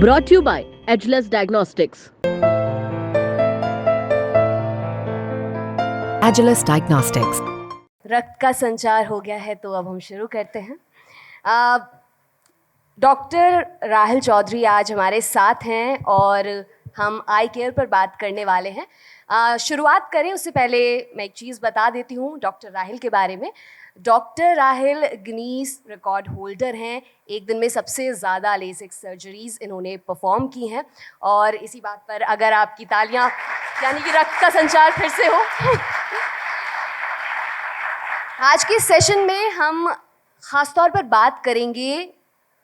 Brought to you by Edgeless Diagnostics. Agilus Diagnostics. रक्त का संचार हो गया है तो अब हम शुरू करते हैं। डॉक्टर राहिल चौधरी आज हमारे साथ हैं और हम आई केयर पर बात करने वाले हैं। शुरुआत करें उससे पहले मैं एक चीज़ बता देती हूँ डॉक्टर राहिल के बारे में। Doctor Rahil Guinness record holder हैं। एक दिन में सबसे ज़्यादा लेसिक सर्जरीज़ इन्होंने परफॉर्म की हैं और इसी बात पर अगर आपकी तालियां यानी कि रक्त का संचार फिर से हो। आज के सेशन में हम ख़ास तौर पर बात करेंगे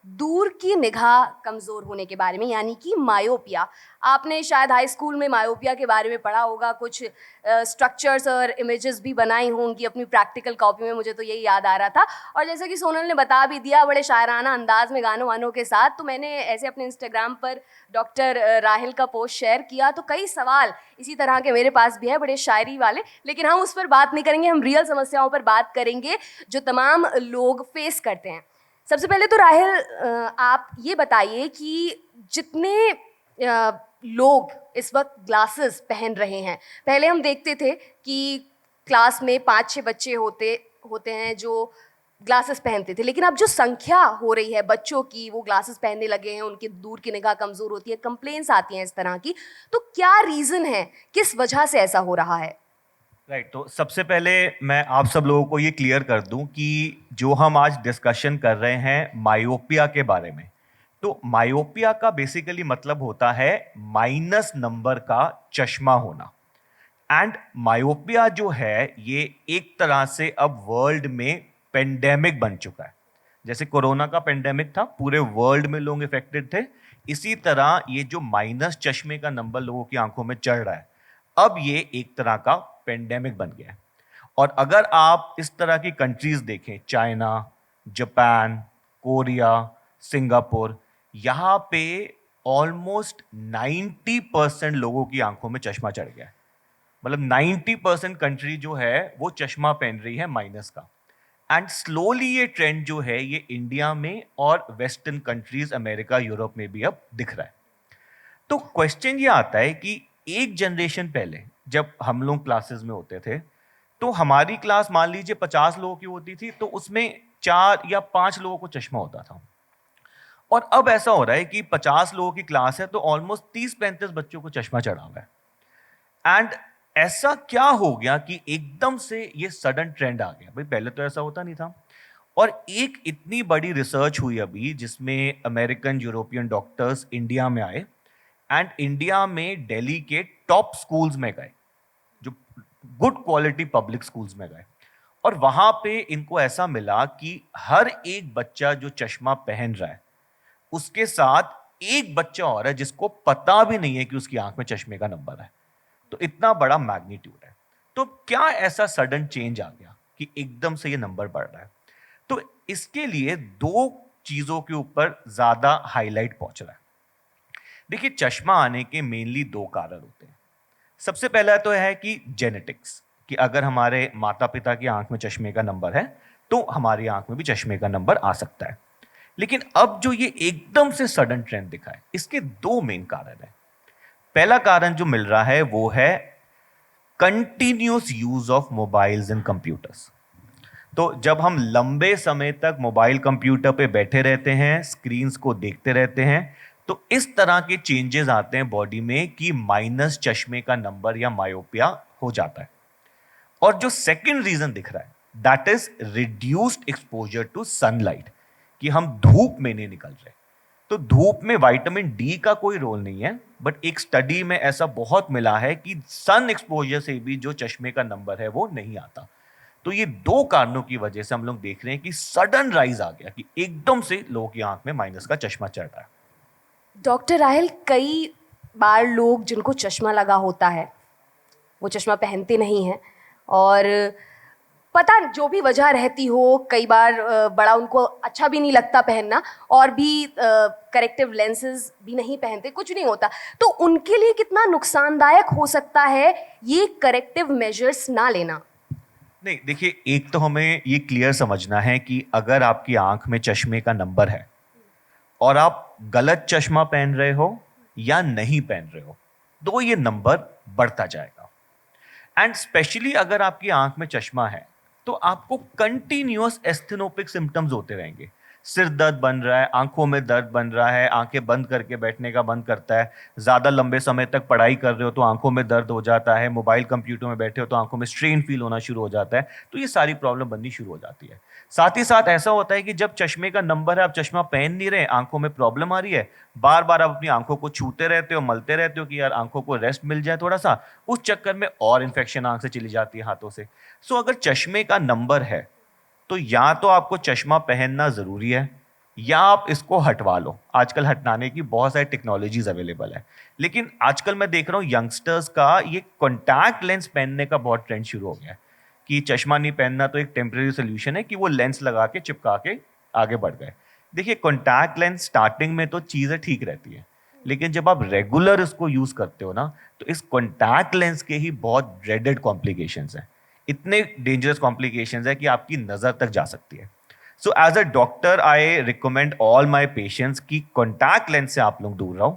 दूर की निगाह कमज़ोर होने के बारे में, यानी कि मायोपिया। आपने शायद हाई स्कूल में मायोपिया के बारे में पढ़ा होगा, कुछ स्ट्रक्चर्स और इमेजेस भी बनाई होंगी अपनी प्रैक्टिकल कॉपी में। मुझे तो यही याद आ रहा था और जैसे कि सोनल ने बता भी दिया बड़े शायराना अंदाज में गानों वानों के साथ, तो मैंने ऐसे अपने इंस्टाग्राम पर डॉक्टर राहिल का पोस्ट शेयर किया तो कई सवाल इसी तरह के मेरे पास भी है, बड़े शायरी वाले। लेकिन हम उस पर बात नहीं करेंगे, हम रियल समस्याओं पर बात करेंगे जो तमाम लोग फेस करते हैं। सबसे पहले तो राहिल आप ये बताइए कि जितने लोग इस वक्त ग्लासेस पहन रहे हैं, पहले हम देखते थे कि क्लास में 5-6 बच्चे होते हैं जो ग्लासेस पहनते थे, लेकिन अब जो संख्या हो रही है बच्चों की, वो ग्लासेस पहनने लगे हैं, उनकी दूर की निगाह कमज़ोर होती है, कंप्लेंट्स आती हैं इस तरह की। तो क्या रीज़न है, किस वजह से ऐसा हो रहा है? राइट तो सबसे पहले मैं आप सब लोगों को ये क्लियर कर दूं कि जो हम आज डिस्कशन कर रहे हैं मायोपिया के बारे में, तो मायोपिया का बेसिकली मतलब होता है माइनस नंबर का चश्मा होना। एंड मायोपिया जो है ये एक तरह से अब वर्ल्ड में पेंडेमिक बन चुका है। जैसे कोरोना का पेंडेमिक था, पूरे वर्ल्ड में लोग इफेक्टेड थे, इसी तरह ये जो माइनस चश्मे का नंबर लोगों की आंखों में चढ़ रहा है, अब ये एक तरह का पेंडेमिक बन गया है। और अगर आप इस तरह की कंट्रीज देखें, चाइना, जापान, कोरिया, सिंगापुर, यहाँ पे ऑलमोस्ट 90% लोगों की आंखों में चश्मा चढ़ गया है। मतलब 90% कंट्री जो है वो चश्मा पहन रही है माइनस का। एंड स्लोली ये ट्रेंड जो है ये इंडिया में और वेस्टर्न कंट्रीज, अमेरिका, यूरोप में भी अब दिख रहा है। तो क्वेश्चन ये आता है कि एक जनरेशन पहले जब हम लोग क्लासेस में होते थे तो हमारी क्लास मान लीजिए 50 लोगों की होती थी, तो उसमें 4 या 5 लोगों को चश्मा होता था। और अब ऐसा हो रहा है कि 50 लोगों की क्लास है तो ऑलमोस्ट 30-35 बच्चों को चश्मा चढ़ा हुआ है। एंड ऐसा क्या हो गया कि एकदम से ये सडन ट्रेंड आ गया? भाई पहले तो ऐसा होता नहीं था। और एक इतनी बड़ी रिसर्च हुई अभी जिसमें अमेरिकन, यूरोपियन डॉक्टर्स इंडिया में आए एंड इंडिया में दिल्ली के टॉप स्कूल्स में गए, जो गुड क्वालिटी पब्लिक स्कूल्स में गए, और वहां पे इनको ऐसा मिला कि हर एक बच्चा जो चश्मा पहन रहा है उसके साथ एक बच्चा और है जिसको पता भी नहीं है कि उसकी आंख में चश्मे का नंबर है। तो इतना बड़ा मैग्नीट्यूड है। तो क्या ऐसा सडन चेंज आ गया कि एकदम से ये नंबर बढ़ रहा है? तो इसके लिए 2 चीजों के ऊपर ज्यादा हाईलाइट पहुंच रहा है। देखिए, चश्मा आने के मेनली 2 कारण होते हैं। सबसे पहला तो है कि जेनेटिक्स, कि अगर हमारे माता पिता की आंख में चश्मे का नंबर है तो हमारी आंख में भी चश्मे का नंबर आ सकता है। लेकिन अब जो ये एकदम से सडन ट्रेंड दिखा है, इसके 2 मेन कारण है। पहला कारण जो मिल रहा है वो है continuous use of mobiles and computers. तो जब हम लंबे समय तक मोबाइल कंप्यूटर पे बैठे रहते हैं, स्क्रीन्स को देखते रहते हैं, तो इस तरह के चेंजेस आते हैं बॉडी में कि माइनस चश्मे का नंबर या मायोपिया हो जाता है। और जो सेकंड रीजन दिख रहा है that is reduced exposure to sunlight, कि हम धूप में नहीं निकल रहे। तो धूप में विटामिन डी का कोई रोल नहीं है, बट एक स्टडी में ऐसा बहुत मिला है कि सन एक्सपोजर से भी जो चश्मे का नंबर है वो नहीं आता। तो ये 2 कारणों की वजह से हम लोग देख रहे हैं कि सडन राइज आ गया, कि एकदम से लोगों की आंख में माइनस का चश्मा चढ़ रहा है। डॉक्टर राहिल, कई बार लोग जिनको चश्मा लगा होता है वो चश्मा पहनते नहीं हैं और पता जो भी वजह रहती हो, कई बार बड़ा उनको अच्छा भी नहीं लगता पहनना और भी करेक्टिव लेंसेज भी नहीं पहनते, कुछ नहीं होता। तो उनके लिए कितना नुकसानदायक हो सकता है ये करेक्टिव मेजर्स ना लेना? नहीं, देखिए, एक तो हमें ये क्लियर समझना है कि अगर आपकी आंख में चश्मे का नंबर है और आप गलत चश्मा पहन रहे हो या नहीं पहन रहे हो, तो ये नंबर बढ़ता जाएगा। एंड स्पेशली अगर आपकी आंख में चश्मा है तो आपको कंटिन्यूअस एस्थेनोपिक सिम्टम्स होते रहेंगे। सिर दर्द बन रहा है, आंखों में दर्द बन रहा है, आंखें बंद करके बैठने का मन करता है, ज़्यादा लंबे समय तक पढ़ाई कर रहे हो तो आंखों में दर्द हो जाता है, मोबाइल कंप्यूटर में बैठे हो तो आंखों में स्ट्रेन फील होना शुरू हो जाता है। तो ये सारी प्रॉब्लम बननी शुरू हो जाती है। साथ ही साथ ऐसा होता है कि जब चश्मे का नंबर है, आप चश्मा पहन नहीं रहे, आंखों में प्रॉब्लम आ रही है, बार बार आप अपनी आंखों को छूते रहते हो, मलते रहते हो कि यार आंखों को रेस्ट मिल जाए थोड़ा सा, उस चक्कर में और इन्फेक्शन आंख से चली जाती है, हाथों से। सो अगर चश्मे का नंबर है तो या तो आपको चश्मा पहनना जरूरी है या आप इसको हटवा लो। आजकल हटाने की बहुत सारी टेक्नोलॉजीज अवेलेबल है, लेकिन आजकल मैं देख रहा हूँ यंगस्टर्स का ये कॉन्टैक्ट लेंस पहनने का बहुत ट्रेंड शुरू हो गया है कि चश्मा नहीं पहनना तो एक टेम्परेरी सोल्यूशन है कि वो लेंस लगा के चिपका के आगे बढ़ गए। देखिए, कॉन्टैक्ट लेंस स्टार्टिंग में तो चीज़ें ठीक रहती है, लेकिन जब आप रेगुलर इसको यूज करते हो ना, तो इस कॉन्टैक्ट लेंस के ही बहुत ड्रेडेड कॉम्प्लिकेशंस हैं। इतने डेंजरस कॉम्प्लिकेशंस है कि आपकी नज़र तक जा सकती है। So as a doctor I recommend all my patients कि कॉन्टैक्ट लेंस से आप लोग दूर रहो।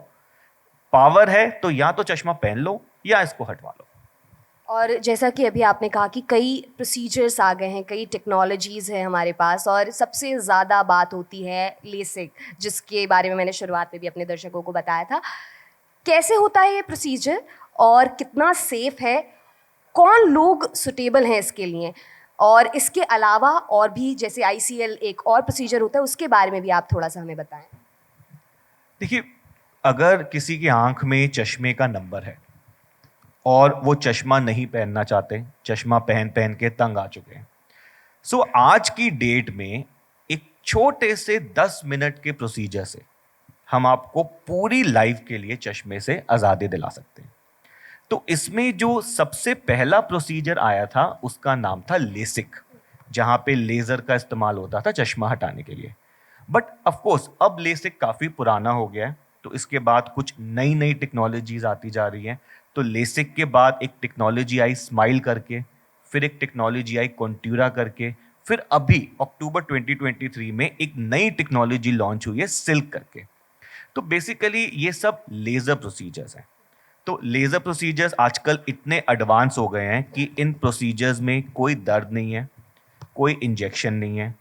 पावर है तो या तो चश्मा पहन लो या इसको हटवा लो। और जैसा कि अभी आपने कहा कि कई प्रोसीजर्स आ गए हैं, कई टेक्नोलॉजीज़ हैं हमारे पास, और सबसे ज़्यादा बात होती है लेसिक, जिसके बारे में मैंने शुरुआत में भी अपने दर्शकों को बताया था। कैसे होता है ये प्रोसीजर और कितना सेफ है? कौन लोग सुटेबल हैं इसके लिए? और इसके अलावा और भी जैसे ICL एक और प्रोसीजर होता है, उसके बारे में भी आप थोड़ा सा हमें बताएं। देखिए, अगर किसी की आंख में चश्मे का नंबर है और वो चश्मा नहीं पहनना चाहते, चश्मा पहन पहन के तंग आ चुके हैं, सो आज की डेट में एक छोटे से 10 मिनट के प्रोसीजर से हम आपको पूरी लाइफ के लिए चश्मे से आज़ादी दिला सकते हैं। तो इसमें जो सबसे पहला प्रोसीजर आया था उसका नाम था लेसिक, जहां पे लेजर का इस्तेमाल होता था चश्मा हटाने के लिए। बट ऑफ कोर्स अब लेसिक काफ़ी पुराना हो गया है, तो इसके बाद कुछ नई नई टेक्नोलॉजीज आती जा रही हैं। तो लेसिक के बाद एक टेक्नोलॉजी आई स्माइल करके, फिर एक टेक्नोलॉजी आई कॉन्ट्यूरा करके, फिर अभी अक्टूबर 2023 में एक नई टेक्नोलॉजी लॉन्च हुई है सिल्क करके। तो बेसिकली ये सब लेज़र प्रोसीजर्स हैं। तो लेज़र प्रोसीजर्स आजकल इतने एडवांस हो गए हैं कि इन प्रोसीजर्स में कोई दर्द नहीं है, कोई इंजेक्शन नहीं है,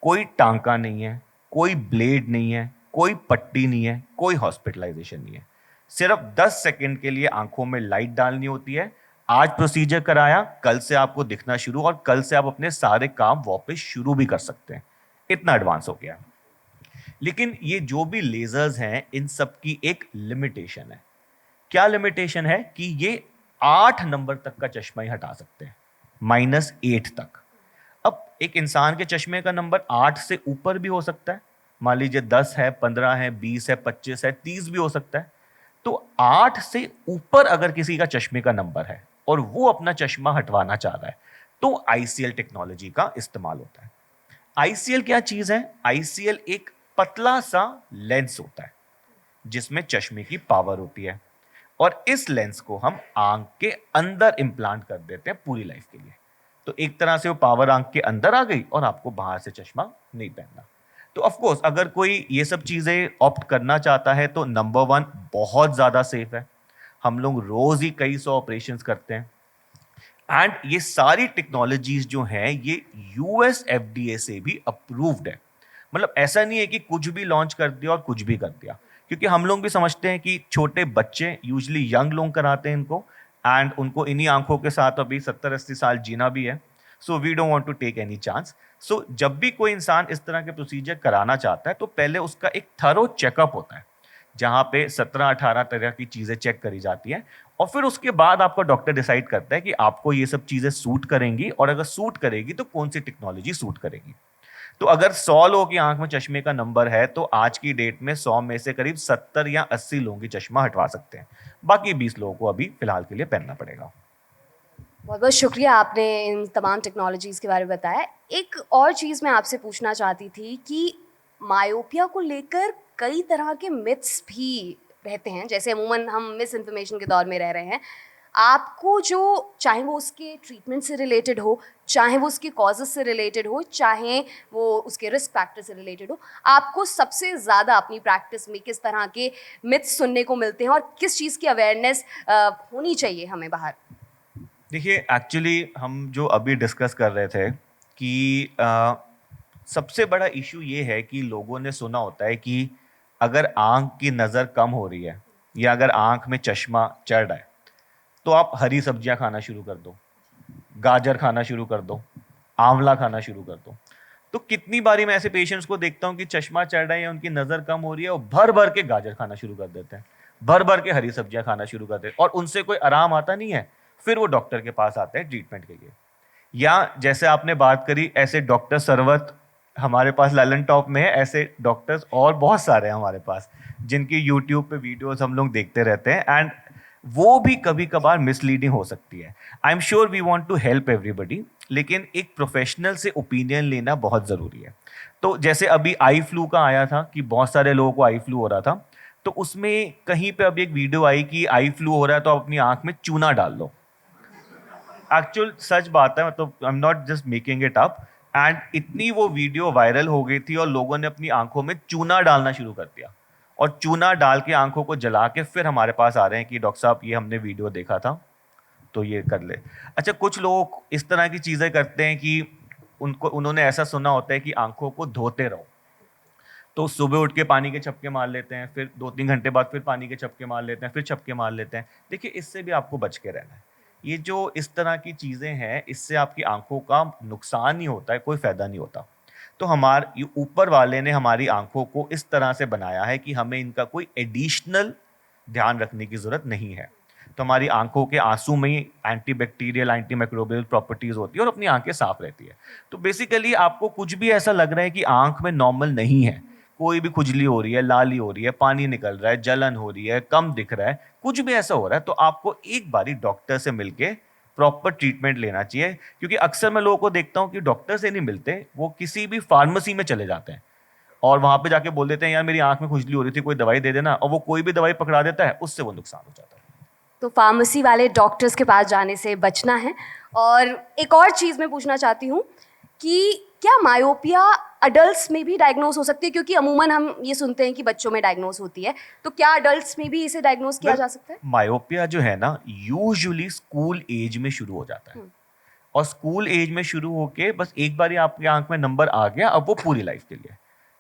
कोई टांका नहीं है, कोई ब्लेड नहीं है, कोई पट्टी नहीं है, कोई हॉस्पिटलाइजेशन नहीं है। सिर्फ 10 सेकंड के लिए आंखों में लाइट डालनी होती है। आज प्रोसीजर कराया, कल से आपको दिखना शुरू, और कल से आप अपने सारे काम वापस शुरू भी कर सकते हैं। इतना एडवांस हो गया। लेकिन ये जो भी लेजर्स हैं, इन सब की एक लिमिटेशन है। क्या लिमिटेशन है? कि ये 8 नंबर तक का चश्मा ही हटा सकते हैं, -8 तक। अब एक इंसान के चश्मे का नंबर 8 से ऊपर भी हो सकता है, मान लीजिए 10 है, 15 है, 20 है, 25 है, 30 भी हो सकता है। तो 8 से ऊपर अगर किसी का चश्मे का नंबर है और वो अपना चश्मा हटवाना चाह रहा है, तो ICL टेक्नोलॉजी का इस्तेमाल होता है। ICL क्या चीज है? ICL एक पतला सा लेंस होता है जिसमें चश्मे की पावर होती है, और इस लेंस को हम आंख के अंदर इम्प्लांट कर देते हैं पूरी लाइफ के लिए। तो एक तरह से वो पावर आंख के अंदर आ गई और आपको बाहर से चश्मा नहीं पहनना। तो ऑफ कोर्स अगर कोई ये सब चीजें ऑप्ट करना चाहता है तो नंबर 1 बहुत ज्यादा सेफ है। हम लोग रोज ही कई सौ ऑपरेशंस करते हैं, एंड ये सारी टेक्नोलॉजीज जो हैं ये US FDA से भी अप्रूव्ड है। मतलब ऐसा नहीं है कि कुछ भी लॉन्च कर दिया और कुछ भी कर दिया, क्योंकि हम लोग भी समझते हैं कि छोटे बच्चे, यूजली यंग लोग कराते हैं इनको, एंड उनको इन्हीं आंखों के साथ अभी 70-80 साल जीना भी है। So we don't want to take any chance. So जब भी कोई इंसान इस तरह के प्रोसीजर कराना चाहता है तो पहले उसका एक थरो चेकअप होता है, जहाँ पे 17-18 तरह की चीज़ें चेक करी जाती हैं, और फिर उसके बाद आपका डॉक्टर डिसाइड करता है कि आपको ये सब चीज़ें सूट करेंगी, और अगर सूट करेगी तो कौन सी टेक्नोलॉजी सूट करेगी। तो अगर 100 लोगों की आंख में चश्मे का नंबर है तो आज की डेट में 100 में से करीब 70 या 80 लोगों की चश्मा हटवा सकते हैं। बाकी 20 लोगों को अभी फिलहाल के लिए पहनना पड़ेगा। बहुत बहुत शुक्रिया, आपने इन तमाम टेक्नोलॉजीज़ के बारे में बताया। एक और चीज़ मैं आपसे पूछना चाहती थी कि मायोपिया को लेकर कई तरह के मिथ्स भी रहते हैं, जैसे अमूमन हम मिस इन्फॉर्मेशन के दौर में रह रहे हैं। आपको जो, चाहे वो उसके ट्रीटमेंट से रिलेटेड हो, चाहे वो उसके कॉजेज से रिलेटेड हो, चाहे वो उसके रिस्क फैक्टर से रिलेटेड हो, आपको सबसे ज़्यादा अपनी प्रैक्टिस में किस तरह के मिथ्स सुनने को मिलते हैं और किस चीज़ की अवेयरनेस होनी चाहिए हमें बाहर? देखिए, एक्चुअली हम जो अभी डिस्कस कर रहे थे कि सबसे बड़ा इशू ये है कि लोगों ने सुना होता है कि अगर आंख की नज़र कम हो रही है या अगर आंख में चश्मा चढ़ रहा है तो आप हरी सब्जियां खाना शुरू कर दो, गाजर खाना शुरू कर दो, आंवला खाना शुरू कर दो। तो कितनी बारी मैं ऐसे पेशेंट्स को देखता हूँ कि चश्मा चढ़ रहा है या उनकी नज़र कम हो रही है और भर भर के गाजर खाना शुरू कर देते हैं, भर भर के हरी सब्जियां खाना शुरू कर देते हैं और उनसे कोई आराम आता नहीं है। फिर वो डॉक्टर के पास आते हैं ट्रीटमेंट के लिए। या जैसे आपने बात करी, ऐसे डॉक्टर सरवत हमारे पास ललन टॉप में है, ऐसे डॉक्टर्स और बहुत सारे हैं हमारे पास जिनकी यूट्यूब पे वीडियोस हम लोग देखते रहते हैं एंड वो भी कभी कभार मिसलीडिंग हो सकती है। I am sure we want to help everybody, लेकिन एक प्रोफेशनल से ओपिनियन लेना बहुत ज़रूरी है। तो जैसे अभी आई फ्लू का आया था कि बहुत सारे लोगों को आई फ्लू हो रहा था, तो उसमें कहीं पे अभी एक वीडियो आई कि आई फ्लू हो रहा है तो आप अपनी आंख में चूना डाल लो। एक्चुअल सच बात है, मतलब I am not just making it up. And इतनी वो वीडियो वायरल हो गई थी और लोगों ने अपनी आंखों में चूना डालना शुरू कर दिया और चूना डाल के आंखों को जला के फिर हमारे पास आ रहे हैं कि डॉक्टर साहब ये हमने वीडियो देखा था तो ये कर ले। अच्छा, कुछ लोग इस तरह की चीज़ें करते हैं कि उन्होंने ऐसा सुना होता है कि आंखों को धोते रहो, तो सुबह उठ के पानी के छपके मार लेते हैं, फिर 2-3 घंटे बाद फिर पानी के छपके मार लेते हैं, फिर छपके मार लेते हैं। देखिए, इससे भी आपको बच के रहना है। ये जो इस तरह की चीज़ें हैं, इससे आपकी आंखों का नुकसान ही होता है, कोई फ़ायदा नहीं होता। तो हमारे ऊपर वाले ने हमारी आंखों को इस तरह से बनाया है कि हमें इनका कोई एडिशनल ध्यान रखने की ज़रूरत नहीं है। तो हमारी आंखों के आंसू में ही एंटीबैक्टीरियल, एंटीमाइक्रोबियल प्रॉपर्टीज़ होती है और अपनी आंखें साफ रहती है। तो बेसिकली आपको कुछ भी ऐसा लग रहा है कि आंख में नॉर्मल नहीं है, कोई भी खुजली हो रही है, लाली हो रही है, पानी निकल रहा है, जलन हो रही है, कम दिख रहा है, कुछ भी ऐसा हो रहा है, तो आपको एक बारी डॉक्टर से मिलके प्रॉपर ट्रीटमेंट लेना चाहिए। क्योंकि अक्सर मैं लोगों को देखता हूँ कि डॉक्टर से नहीं मिलते, वो किसी भी फार्मेसी में चले जाते हैं और वहां पे जाके बोल देते हैं यार मेरी आंख में खुजली हो रही थी, कोई दवाई दे देना, और वो कोई भी दवाई पकड़ा देता है, उससे वो नुकसान हो जाता है। तो फार्मेसी वाले डॉक्टर्स के पास जाने से बचना है। और एक और चीज़ मैं पूछना चाहती हूँ कि क्या मायोपिया अडल्ट्स में भी डायग्नोस हो सकती है? क्योंकि अमूमन हम ये सुनते हैं कि बच्चों में डायग्नोस होती है, तो क्या अडल्ट्स में भी इसे डायग्नोस किया जा सकता है? मायोपिया जो है ना, यूजुअली स्कूल एज में शुरू हो जाता है और स्कूल एज में शुरू होके बस एक बार आपकी आंख में नंबर आ गया, अब वो पूरी लाइफ के लिए।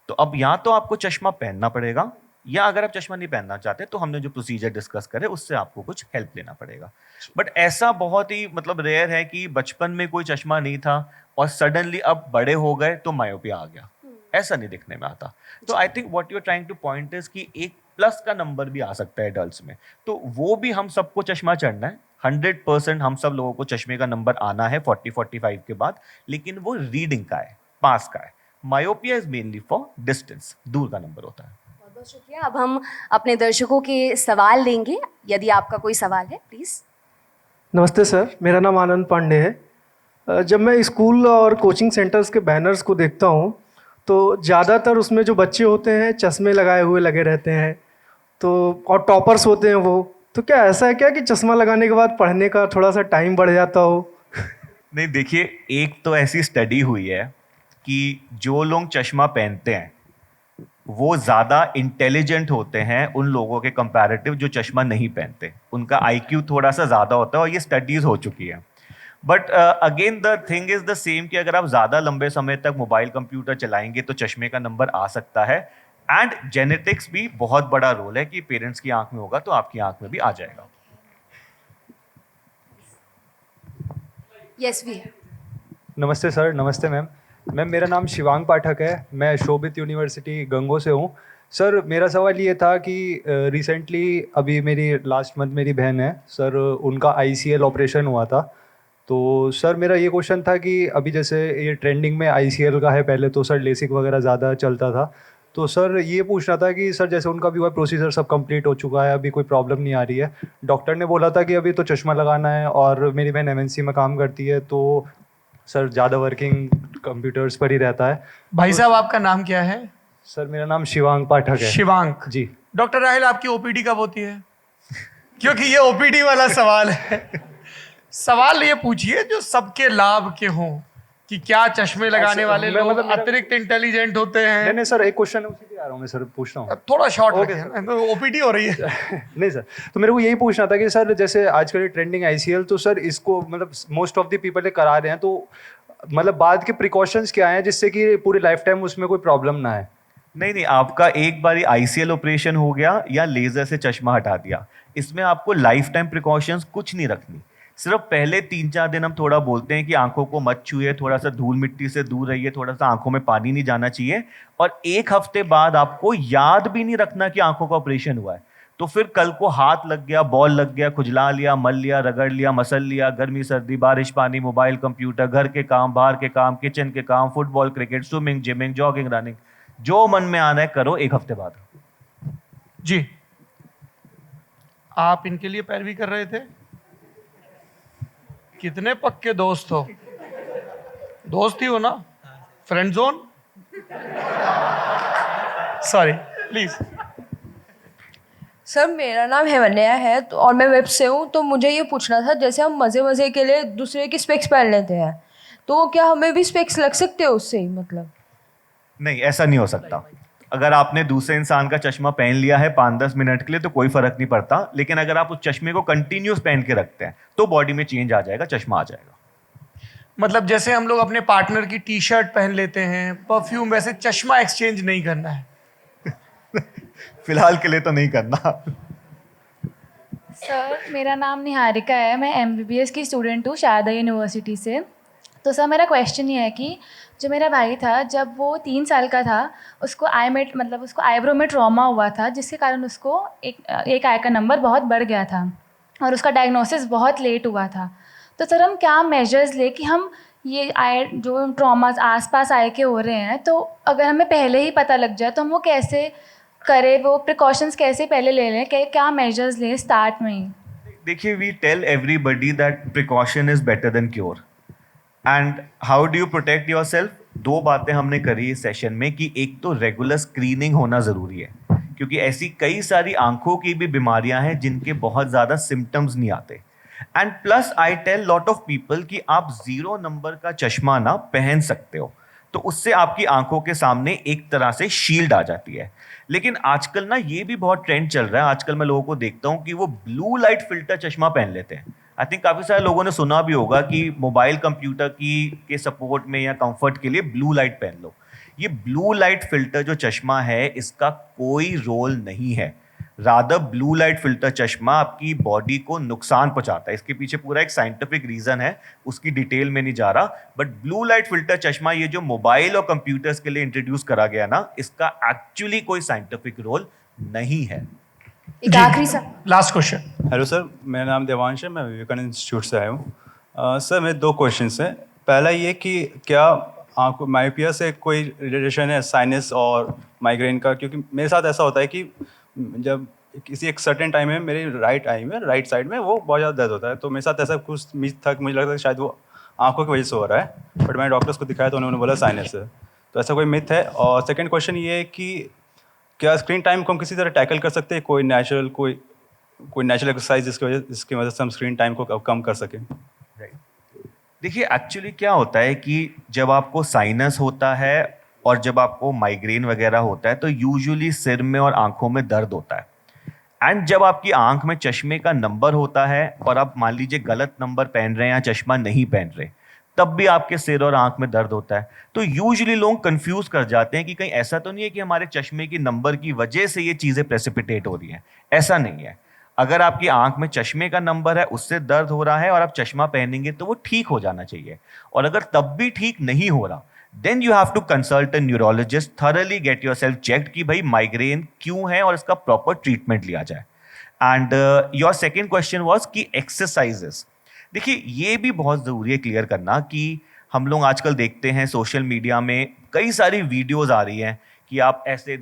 तो अब या तो आपको चश्मा पहनना पड़ेगा, या अगर आप चश्मा नहीं पहनना चाहते तो हमने जो प्रोसीजर डिस्कस करे उससे आपको कुछ हेल्प लेना पड़ेगा। बट ऐसा बहुत ही मतलब रेयर है कि बचपन में कोई चश्मा नहीं था और सडनली अब बड़े हो गए तो मायोपिया आ गया, ऐसा नहीं दिखने में आता। तो I think what you are trying to point is कि एक प्लस का नंबर भी आ सकता है एडल्ट्स में, तो वो भी हम सबको चश्मा चढ़ना है। 100% हम सब लोगों को चश्मे का नंबर आना है 40-45 के बाद, लेकिन वो रीडिंग का है, पास का है। Myopia is mainly for distance, दूर का नंबर होता है। बहुत बहुत शुक्रिया। अब हम अपने दर्शकों के सवाल लेंगे, यदि आपका कोई सवाल है प्लीज़। नमस्ते सर, मेरा नाम आनंद पांडे है। जब मैं स्कूल और कोचिंग सेंटर्स के बैनर्स को देखता हूँ तो ज़्यादातर उसमें जो बच्चे होते हैं चश्मे लगाए हुए लगे रहते हैं, तो और टॉपर्स होते हैं वो, तो क्या ऐसा है क्या कि चश्मा लगाने के बाद पढ़ने का थोड़ा सा टाइम बढ़ जाता हो? नहीं, देखिए, एक तो ऐसी स्टडी हुई है कि जो लोग चश्मा पहनते हैं वो ज़्यादा इंटेलिजेंट होते हैं उन लोगों के कंपैरेटिव जो चश्मा नहीं पहनते। उनका आईक्यू थोड़ा सा ज़्यादा होता है और ये स्टडीज़ हो चुकी है। But again the thing is the same कि अगर आप ज़्यादा लंबे समय तक मोबाइल कंप्यूटर चलाएंगे तो चश्मे का नंबर आ सकता है। एंड जेनेटिक्स भी बहुत बड़ा रोल है कि पेरेंट्स की आंख में होगा तो आपकी आंख में भी आ जाएगा। Yes we. नमस्ते सर। नमस्ते मैम। मैम, मेरा नाम शिवांग पाठक है, मैं शोभित यूनिवर्सिटी गंगो से हूँ। सर, मेरा सवाल ये था कि रिसेंटली अभी मेरी लास्ट मंथ मेरी बहन है सर, उनका ICL ऑपरेशन हुआ था। तो सर मेरा ये क्वेश्चन था कि अभी जैसे ये ट्रेंडिंग में ICL का है, पहले तो सर लेसिक वगैरह ज़्यादा चलता था, तो सर ये पूछना था कि सर जैसे उनका भी हुआ प्रोसीजर सब कंप्लीट हो चुका है, अभी कोई प्रॉब्लम नहीं आ रही है, डॉक्टर ने बोला था कि अभी तो चश्मा लगाना है, और मेरी बहन MNC में काम करती है तो सर ज़्यादा वर्किंग कंप्यूटर्स पर ही रहता है। भाई साहब, आपका नाम क्या है? सर मेरा नाम शिवांग पाठक है। शिवांग जी। डॉक्टर राहिल, आपकी OPD कब होती है? क्योंकि ये ओपीडी वाला सवाल है। सवाल ये पूछिए जो सबके लाभ के हों कि क्या चश्मे लगाने वाले मैं लोग मतलब मेरा- अतिरिक्त इंटेलिजेंट होते नहीं हैं। नहीं सर, एक क्वेश्चन है, उसी पे आ रहा हूँ मैं सर, पूछता हूँ। थोड़ा शॉर्ट रखें, ओपीडी हो रही है। नहीं सर, तो मेरे को यही पूछना था कि सर जैसे आजकल ट्रेंडिंग आईसीएल, तो सर इसको मतलब मोस्ट ऑफ द पीपल करा रहे हैं, तो मतलब बाद के प्रिकॉशंस क्या हैं जिससे कि पूरी लाइफ टाइम उसमें कोई प्रॉब्लम ना है? नहीं नहीं, आपका एक बारी आईसीएल ऑपरेशन हो गया या लेजर से चश्मा हटा दिया, इसमें आपको लाइफ टाइम प्रिकॉशंस कुछ नहीं रखनी। सिर्फ पहले 3-4 दिन हम थोड़ा बोलते हैं कि आंखों को मत छुए, थोड़ा सा धूल मिट्टी से दूर रहिए, थोड़ा सा आंखों में पानी नहीं जाना चाहिए, और 1 हफ्ते बाद आपको याद भी नहीं रखना कि आंखों का ऑपरेशन हुआ है। तो फिर कल को हाथ लग गया, बॉल लग गया, खुजला लिया, मल लिया, रगड़ लिया, मसल लिया, गर्मी सर्दी बारिश पानी मोबाइल कंप्यूटर, घर के काम बाहर के काम, किचन के काम, football cricket swimming gymming jogging running, जो मन में आना है करो 1 हफ्ते बाद। जी, आप इनके लिए पैरवी कर रहे थे। कितने पक्के दोस्त हो? दोस्त ही हो ना? Friend zone? Sorry, please. Sir मेरा नाम हेमन्या है तो, और मैं वेब से हूँ। तो मुझे ये पूछना था, जैसे हम मज़े मज़े के लिए दूसरे की स्पेक्स पहन लेते हैं, तो क्या हमें भी स्पेक्स लग सकते हैं उससे ही? मतलब नहीं, ऐसा नहीं हो सकता। अगर आपने दूसरे इंसान का चश्मा पहन लिया है 5-10 मिनट के लिए तो कोई फर्क नहीं पड़ता, लेकिन अगर आप उस चश्मे को कंटिन्यूस पहन के रखते हैं तो बॉडी में चेंज आ जाएगा, चश्मा आ जाएगा। मतलब जैसे हम लोग अपने पार्टनर की टी शर्ट पहन लेते हैं, परफ्यूम, वैसे चश्मा एक्सचेंज नहीं करना है। फिलहाल के लिए तो नहीं करना। सर मेरा नाम निहारिका है, मैं एमबीबीएस की स्टूडेंट हूँ शारदा यूनिवर्सिटी से। तो सर मेरा क्वेश्चन ये है कि जो मेरा भाई था, जब वो 3 साल का था, उसको उसको आईब्रो में ट्रॉमा हुआ था, जिसके कारण उसको एक आई का नंबर बहुत बढ़ गया था और उसका डायग्नोसिस बहुत लेट हुआ था। तो सर हम क्या मेजर्स ले कि हम ये आई जो ट्रॉमास आसपास आई के हो रहे हैं, तो अगर हमें पहले ही पता लग जाए तो हम वो कैसे करें, वो प्रिकॉशंस कैसे पहले ले लें, क्या मेजर्स लें स्टार्ट में ही? देखिए, we tell everybody that precaution is better than cure. And how do you protect yourself? 2 बातें हमने करी इस सेशन में कि एक तो रेगुलर स्क्रीनिंग होना ज़रूरी है, क्योंकि ऐसी कई सारी आंखों की भी बीमारियां हैं जिनके बहुत ज़्यादा सिम्टम्स नहीं आते। And plus I tell lot of people कि आप 0 नंबर का चश्मा ना पहन सकते हो, तो उससे आपकी आंखों के सामने एक तरह से शील्ड आ जाती है। लेकिन आजकल ना ये भी बहुत ट्रेंड चल रहा है, आजकल मैं लोगों को देखता हूँ कि वो ब्लू लाइट फिल्टर चश्मा पहन लेते हैं। आई थिंक काफ़ी सारे लोगों ने सुना भी होगा कि मोबाइल कंप्यूटर के सपोर्ट में या कंफर्ट के लिए ब्लू लाइट पहन लो। ये ब्लू लाइट फिल्टर जो चश्मा है, इसका कोई रोल नहीं है। रादर ब्लू लाइट फिल्टर चश्मा आपकी बॉडी को नुकसान पहुंचाता है। इसके पीछे पूरा एक साइंटिफिक रीजन है, उसकी डिटेल में नहीं जा रहा। बट ब्लू लाइट फिल्टर चश्मा ये जो मोबाइल और कंप्यूटर्स के लिए इंट्रोड्यूस करा गया ना, इसका एक्चुअली कोई साइंटिफिक रोल नहीं है। एक आखिरी लास्ट क्वेश्चन। हेलो सर, मेरा नाम देवांश है, मैं विवेकानंद इंस्टीट्यूट से आया हूँ। सर मेरे 2 क्वेश्चंस हैं। पहला ये कि क्या आपको मायोपिया से कोई रिलेशन है साइनस और माइग्रेन का? क्योंकि मेरे साथ ऐसा होता है कि जब किसी एक सर्टेन टाइम में मेरी राइट साइड में वो बहुत ज़्यादा दर्द होता है, तो मेरे साथ ऐसा कुछ मिथ था कि मुझे लगता है शायद वो आंखों की वजह से हो रहा है, बट मैंने डॉक्टर्स को दिखाया तो उन्होंने बोला साइनस है। तो ऐसा कोई मिथ है? और सेकेंड क्वेश्चन ये है कि क्या स्क्रीन टाइम को हम किसी तरह टैकल कर सकते हैं? कोई नेचुरल एक्सरसाइज जिसकी वजह से हम स्क्रीन टाइम को कम कर सकें? देखिए, एक्चुअली क्या होता है कि जब आपको साइनस होता है और जब आपको माइग्रेन वगैरह होता है तो यूजुअली सिर में और आंखों में दर्द होता है। एंड जब आपकी आंख में चश्मे का नंबर होता है और आप मान लीजिए गलत नंबर पहन रहे हैं या चश्मा नहीं पहन रहे, तब भी आपके सिर और आंख में दर्द होता है। तो यूजुअली लोग कंफ्यूज कर जाते हैं कि कहीं ऐसा तो नहीं है कि हमारे चश्मे की नंबर की वजह से ये चीज़ें प्रेसिपिटेट हो रही हैं। ऐसा नहीं है। अगर आपकी आंख में चश्मे का नंबर है, उससे दर्द हो रहा है और आप चश्मा पहनेंगे तो वो ठीक हो जाना चाहिए। और अगर तब भी ठीक नहीं हो रहा, then you have to consult a neurologist, thoroughly get yourself checked कि भाई माइग्रेन क्यों है और इसका प्रॉपर ट्रीटमेंट लिया जाए। And your second question was कि एक्सरसाइजेस। देखिए, ये भी बहुत ज़रूरी है क्लियर करना कि हम लोग आजकल देखते हैं सोशल मीडिया में कई सारी वीडियोज़ आ रही हैं कि आप ऐसे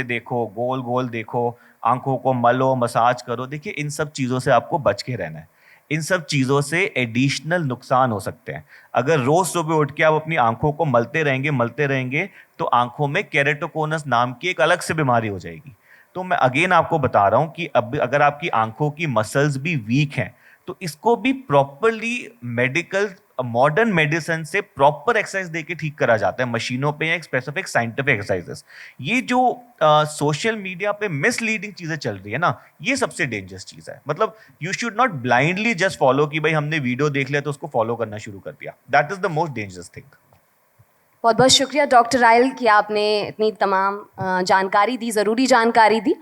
देखो, गोल गोल देखो, आंखों को मलो, मसाज करो। देखिए, इन सब चीज़ों से आपको बच के रहना है। इन सब चीज़ों से एडिशनल नुकसान हो सकते हैं। अगर रोज़ सुबह उठ के आप अपनी आंखों को मलते रहेंगे तो आंखों में केरेटोकोनस नाम की एक अलग से बीमारी हो जाएगी। तो मैं अगेन आपको बता रहा हूं कि अब अगर आपकी आंखों की मसल्स भी वीक हैं तो इसको भी प्रॉपरली मेडिकल मॉडर्न मेडिसिन से प्रॉपर एक्सरसाइज देके ठीक करा जाता है, मशीनों पे या एक स्पेसिफिक साइंटिफिक एक्सरसाइजेस। ये जो सोशल मीडिया पे मिसलीडिंग चीजें चल रही है ना, ये सबसे डेंजरस चीज है। मतलब you should not blindly just follow कि भाई हमने वीडियो देख लिया तो उसको फॉलो करना शुरू कर दिया। That is the most dangerous thing. बहुत बहुत शुक्रिया डॉक्टर रायल कि आपने इतनी तमाम जानकारी दी, ज़रूरी जानकारी दी।